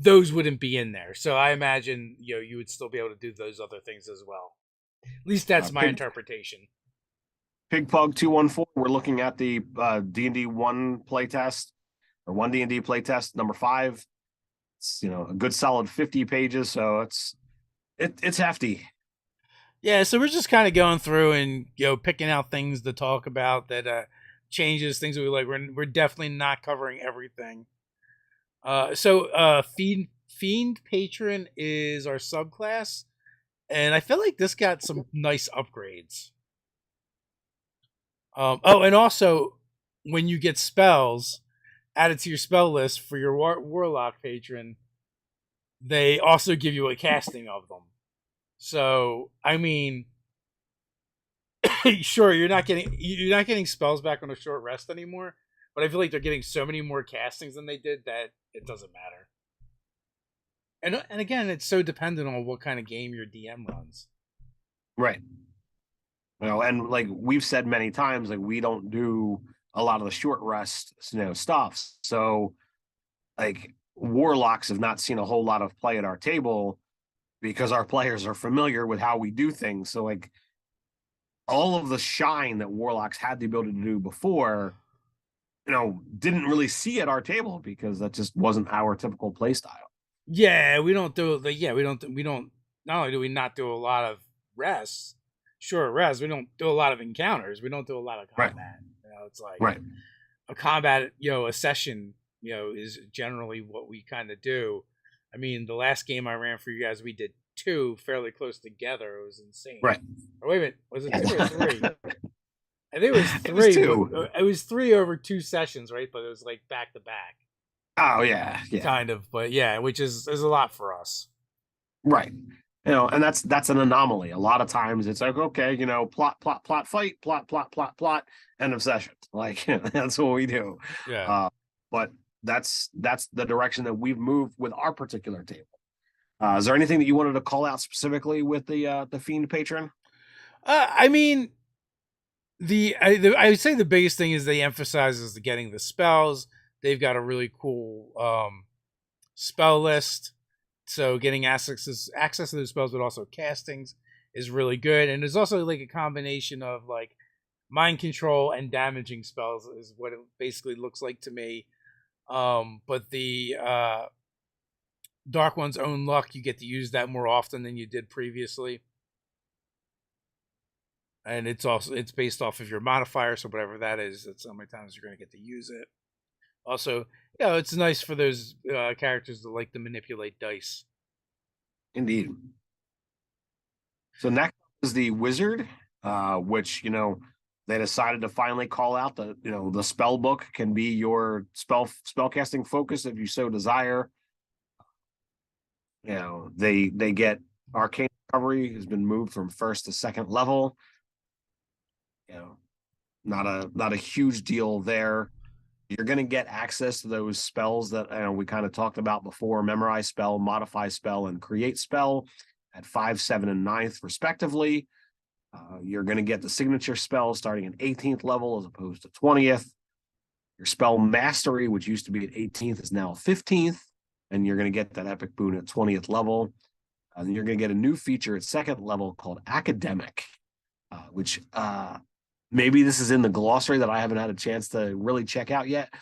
those wouldn't be in there. So I imagine you would still be able to do those other things as well. At least that's my interpretation. Pigpug 214. We're looking at the D&D 1 playtest or 1 D&D playtest number 5. It's a good solid 50 pages, so it's hefty. Yeah, so we're just kind of going through and picking out things to talk about that changes, things that we like. We're definitely not covering everything. So Fiend Patron is our subclass, and I feel like this got some nice upgrades. And also when you get spells added to your spell list for your Warlock Patron, they also give you a casting of them. So I mean, sure, you're not getting spells back on a short rest anymore, but I feel like they're getting so many more castings than they did that it doesn't matter. And again, it's so dependent on what kind of game your DM runs. Right. And like we've said many times, like we don't do a lot of the short rest stuff. So like Warlocks have not seen a whole lot of play at our table because our players are familiar with how we do things. So like all of the shine that Warlocks had the ability to do before, didn't really see at our table because that just wasn't our typical play style. Yeah, we don't do we don't not only do we not do a lot of rests, short rests, we don't do a lot of encounters, we don't do a lot of combat. Right. It's like a combat, a session, is generally what we kind of do. I mean, the last game I ran for you guys, we did 2 fairly close together. It was insane. Right. Or wait a minute, was it 2 or 3? I think it was 3. It was 2. It was 3 over 2 sessions, right? But it was like back to back. Oh yeah. Kind of, but yeah, which is a lot for us. Right. And that's an anomaly. A lot of times it's like, okay, plot, fight, plot, end of session. Like that's what we do. Yeah. But that's the direction that we've moved with our particular table. Is there anything that you wanted to call out specifically with the Fiend patron? I mean, I would say the biggest thing is they emphasizes the getting the spells. They've got a really cool spell list, so getting access to those spells, but also castings is really good. And there's also like a combination of like mind control and damaging spells is what it basically looks like to me. But the Dark One's own luck, you get to use that more often than you did previously. And it's based off of your modifier, so whatever that is, that's how many times you're going to get to use it. Also, it's nice for those characters that like to manipulate dice. Indeed. So next is the wizard, which they decided to finally call out the spell book can be your spellcasting focus if you so desire. They get arcane recovery has been moved from first to second level. Not a huge deal there. You're going to get access to those spells that we kind of talked about before: memorize spell, modify spell, and create spell at 5th, 7th, and 9th respectively. You're going to get the signature spell starting at 18th level as opposed to 20th. Your spell mastery, which used to be at 18th, is now 15th, and you're going to get that epic boon at 20th level. And you're going to get a new feature at 2nd level called academic, which maybe this is in the glossary that I haven't had a chance to really check out yet.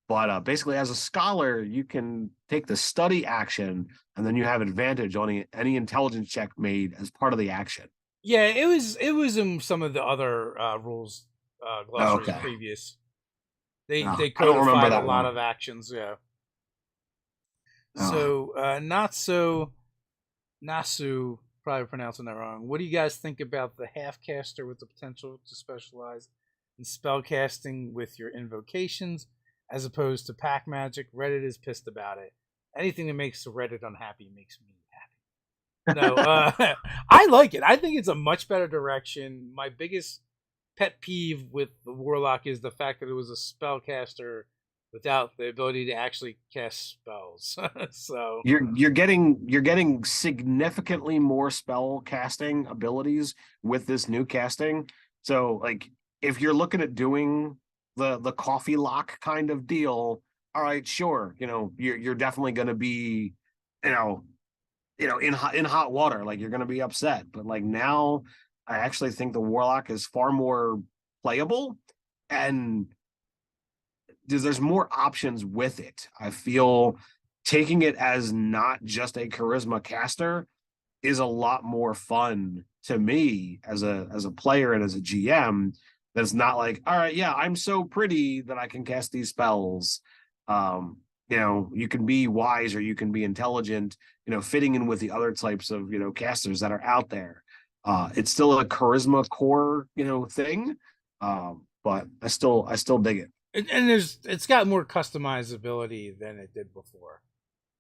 But basically, as a scholar, you can take the study action, and then you have advantage on any intelligence check made as part of the action. Yeah, it was in some of the other rules glossaries previous. They codified a lot of actions. Yeah. So Nasu, probably pronouncing that wrong. What do you guys think about the half caster with the potential to specialize in spell casting with your invocations as opposed to pack magic? Reddit is pissed about it. Anything that makes Reddit unhappy makes me happy. No, I like it. I think it's a much better direction. My biggest pet peeve with the Warlock is the fact that it was a spellcaster without the ability to actually cast spells. So you're getting significantly more spell casting abilities with this new casting. So like if you're looking at doing the coffee lock kind of deal, all right, sure, you're definitely going to be in hot water, like you're going to be upset. But like now I actually think the Warlock is far more playable, and there's more options with it. I feel taking it as not just a charisma caster is a lot more fun to me as a player and as a GM. That's not like, all right, yeah, I'm so pretty that I can cast these spells. You can be wise or you can be intelligent, fitting in with the other types of, casters that are out there. It's still a charisma core, thing. But I still dig it. And it's got more customizability than it did before,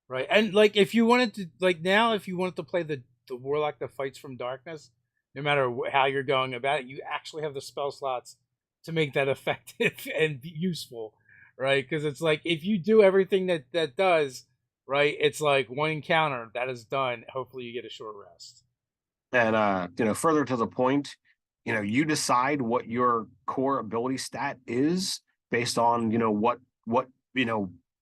right? And like if you wanted to play the Warlock that fights from darkness, no matter how you're going about it, you actually have the spell slots to make that effective and useful, right? Because it's like if you do everything that does, right, it's like one encounter that is done. Hopefully you get a short rest. And further to the point, you decide what your core ability stat is based on what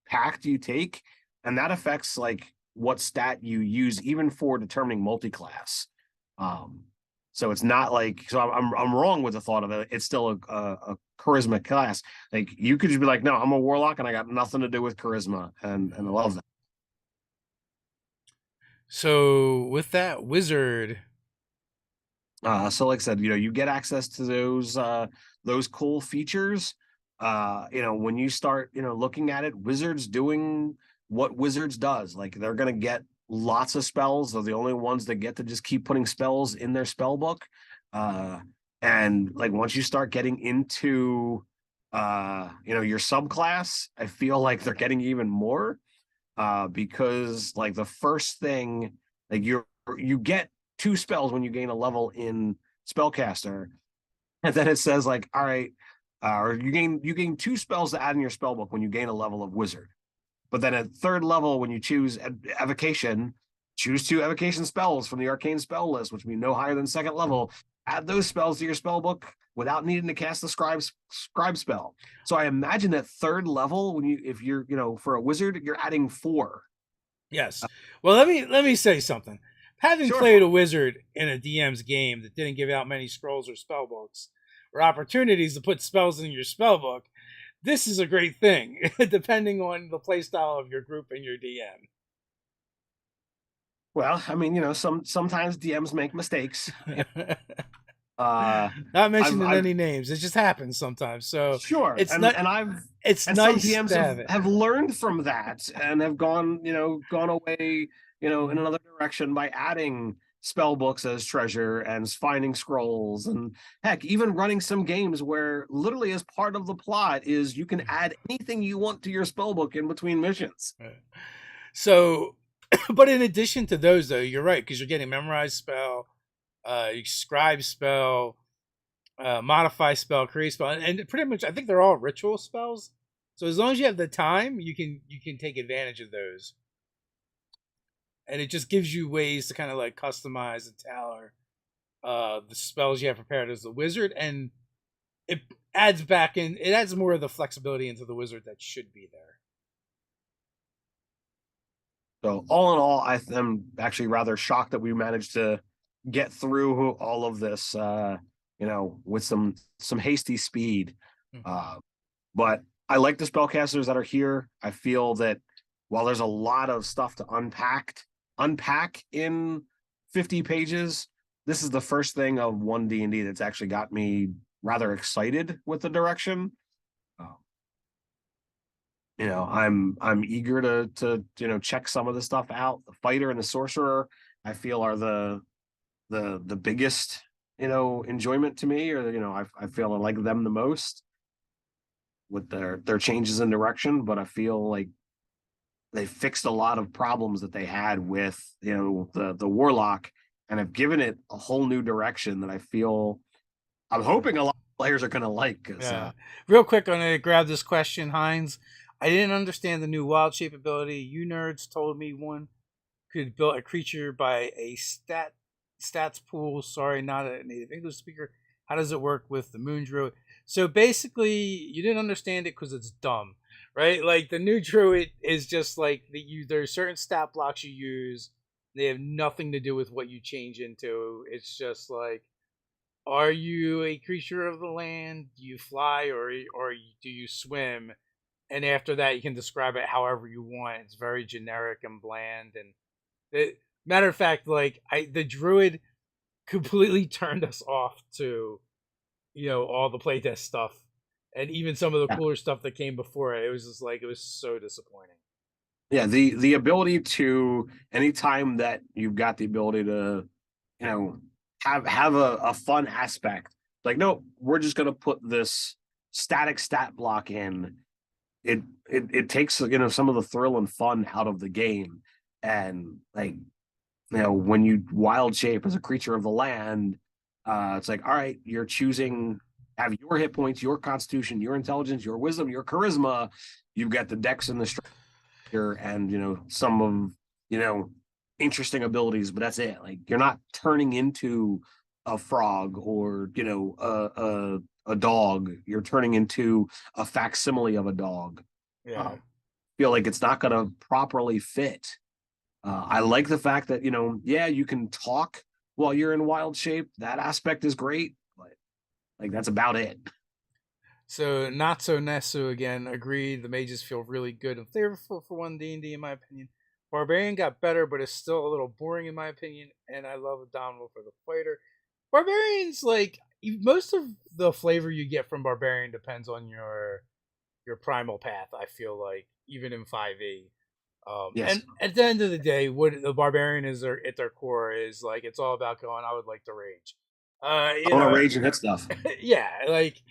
pact you take, and that affects like what stat you use even for determining multi-class. So it's not like, so I'm wrong with the thought of it. It's still a charisma class. Like you could just be like, no, I'm a Warlock and I got nothing to do with charisma, and I love that. So with that, wizard. So like I said, you get access to those cool features. When you start, looking at it, wizards doing what wizards does. Like they're gonna get lots of spells. They're the only ones that get to just keep putting spells in their spell book. And like once you start getting into your subclass, I feel like they're getting even more. Because like the first thing, like you get 2 spells when you gain a level in spellcaster, and then it says like, all right, or you gain 2 spells to add in your spell book when you gain a level of wizard. But then at third level, when you choose evocation, choose 2 evocation spells from the arcane spell list, which mean no higher than second level. Add those spells to your spell book without needing to cast the scribe spell. So I imagine that third level, when you if you're for a wizard, you're adding 4. Yes. Well, let me say something. Having Sure. played a wizard in a DM's game that didn't give out many scrolls or spell books or opportunities to put spells in your spell book, this is a great thing, depending on the playstyle of your group and your DM. Well, I mean, sometimes DMs make mistakes. Uh, Not mentioning I've any names. It just happens sometimes. So sure, it's not. It's and some nice DMs to have it. have learned from that and have gone away, in another direction by adding spell books as treasure and finding scrolls, and heck, even running some games where literally as part of the plot is you can add anything you want to your spell book in between missions. So, but in addition to those, though, you're right because you're getting memorized spell, scribe spell, modify spell, create spell, and pretty much I think they're all ritual spells. So as long as you have the time, you can take advantage of those, and it just gives you ways to kind of like customize and tailor the spells you have prepared as the wizard, and it adds back in. It adds more of the flexibility into the wizard that should be there. So all in all, I am actually rather shocked that we managed to get through all of this, with some hasty speed. But I like the spellcasters that are here. I feel that while there's a lot of stuff to unpack in 50 pages, this is the first thing of one D&D that's actually got me rather excited with the direction. I'm eager to check some of the stuff out. The fighter and the sorcerer, I feel, are the biggest enjoyment to me, or I feel I like them the most with their changes in direction. But I feel like they fixed a lot of problems that they had with the warlock, and have given it a whole new direction that I'm hoping a lot of players are going to like. Yeah. Real quick, I'm gonna grab this question, Heinz. I didn't understand the new wild shape ability. You nerds told me one could build a creature by a stats pool. Sorry, not a native English speaker. How does it work with the moon druid? So basically, you didn't understand it because it's dumb, right? Like the new druid is just like there's certain stat blocks you use. They have nothing to do with what you change into. It's just like, are you a creature of the land? Do you fly or do you swim? And after that, you can describe it however you want. It's very generic and bland. And matter of fact, like the druid completely turned us off to all the playtest stuff and even some of the Yeah. cooler stuff that came before it. It was just like it was so disappointing. Yeah, the ability to, anytime that you've got the ability to, you know, have a fun aspect. Like, no, we're just gonna put this static stat block in. It takes some of the thrill and fun out of the game. And like, when you wild shape as a creature of the land, it's like, all right, you're choosing, have your hit points, your constitution, your intelligence, your wisdom, your charisma. You've got the dex and the strength and some of interesting abilities, but that's it. Like, you're not turning into a frog or a dog. You're turning into a facsimile of a dog. Yeah. Feel like it's not going to properly fit. I like the fact that yeah, you can talk while you're in wild shape. That aspect is great, but like that's about it. So not so Nesu again. Agreed. The mages feel really good and flavorful for one D&D in my opinion. Barbarian got better, but is still a little boring in my opinion. And I love Abominable for the fighter. Barbarian's like most of the flavor you get from Barbarian depends on your primal path. I feel like even in 5e. Yes, And at the end of the day, what the Barbarian is at their core is like it's all about going. I would like to rage. I want to rage and hit stuff. Yeah, like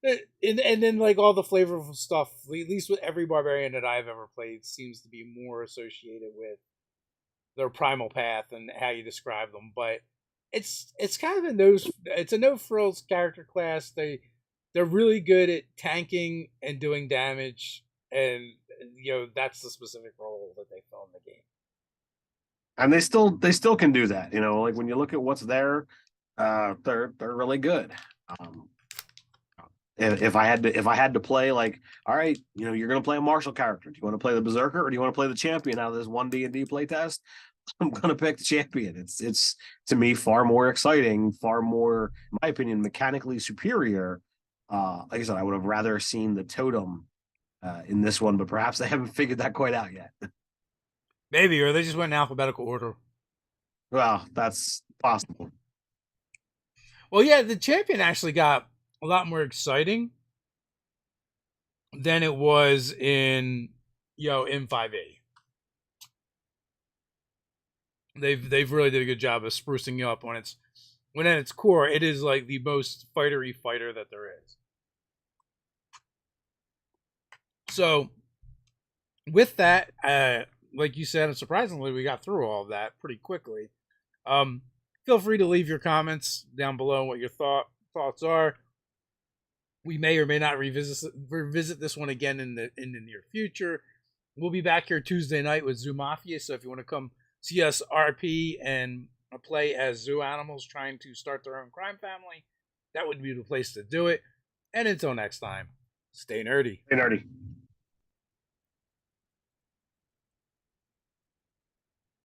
and then like all the flavorful stuff, at least with every barbarian that I've ever played, seems to be more associated with their primal path and how you describe them. But it's kind of it's a no frills character class. They're really good at tanking and doing damage, and that's the specific role that they fill in the game. And they still can do that. Like when you look at what's there, they're really good. Um, if I had to play, like, all right, you're gonna play a martial character. Do you want to play the berserker or do you want to play the champion out of this 1D&D playtest? I'm gonna pick the champion. It's to me far more exciting, far more, in my opinion, mechanically superior. Like I said, I would have rather seen the totem in this one, but perhaps they haven't figured that quite out yet. Maybe, or they just went in alphabetical order. Well, that's possible. Well, yeah, the champion actually got a lot more exciting than it was in M5A. They've really did a good job of sprucing up when at its core it is like the most fightery fighter that there is. So with that, like you said, and surprisingly we got through all of that pretty quickly. Feel free to leave your comments down below what your thoughts are. We may or may not revisit this one again in the near future. We'll be back here Tuesday night with Zoo Mafia, so if you want to come see us RP and play as zoo animals trying to start their own crime family, that would be the place to do it. And until next time, stay nerdy. Hey, nerdy.